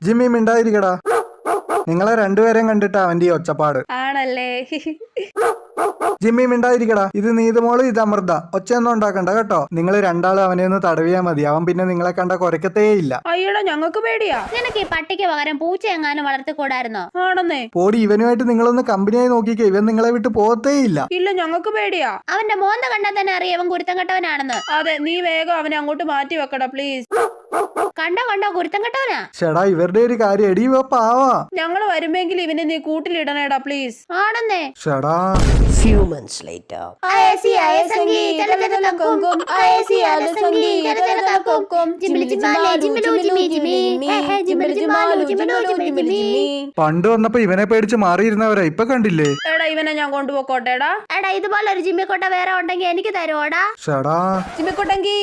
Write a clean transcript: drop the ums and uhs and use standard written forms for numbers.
Jimmy മിണ്ടാതിരിക്കടാ. നിങ്ങളെ രണ്ടുപേരെയും കണ്ടിട്ട് അവന്റെ ഈ ഒച്ചപ്പാട്. ആണല്ലേ? ജിമ്മി മിണ്ടാതിരിക്കടാ. ഇത് നീതുമോള്, ഇത് അമൃത. ഒച്ചയൊന്നും ഉണ്ടാക്കണ്ട കേട്ടോ. നിങ്ങൾ രണ്ടാളും അവനെ ഒന്ന് തടവിയാ മതി. അവൻ പിന്നെ നിങ്ങളെ കണ്ട കുരക്കത്തേ ഇല്ല. അയ്യടാ, ഞങ്ങൾക്ക് പേടിയാ. നിനക്ക് ഈ പട്ടിക്ക് പകരം പൂച്ച എങ്ങാനും വളർത്തിക്കൂടായിരുന്നോ? ആണെന്നേ. പോടി, ഇവനുമായിട്ട് നിങ്ങളൊന്ന് കമ്പനിയായി നോക്കിക്കേ. ഇവൻ നിങ്ങളെ വിട്ട് പോകത്തേ ഇല്ല. ഇല്ല, ഞങ്ങൾക്ക് പേടിയാ. അവന്റെ മോന്ത കണ്ടാൽ തന്നെ അറിയാം അവൻ കുരുത്തം കെട്ടവനാണെന്ന്. അതെ, നീ വേഗം അവനെ അങ്ങോട്ട് മാറ്റി വെക്കടാ പ്ലീസ്. കണ്ടോ കുരുത്തം കെട്ടവനാ. ചേടാ, ഇവരുടെ ഒരു കാര്യം. എടി ഇവ പാവാ. ഞങ്ങള് വരുമെങ്കിൽ ഇവനെ നീ കൂട്ടിലിടണേടാ പ്ലീസ്. ആണെന്നേ. ചേടാ. Few months later. പണ്ട് വന്നപ്പോ ഇവനെ പേടിച്ച് മാറിയിരുന്നവരാ. ഇപ്പൊ കണ്ടില്ലേ? എടാ, ഇവനെ ഞാൻ കൊണ്ടുപോക്കോട്ടെടാ. എടാ, ഇതുപോലെ ഒരു ജിമ്മിക്കോട്ട വേറെ ഉണ്ടെങ്കിൽ എനിക്ക് തരുവോടാ? ചേടാ. ജിമ്മിക്കൊട്ടെങ്കി.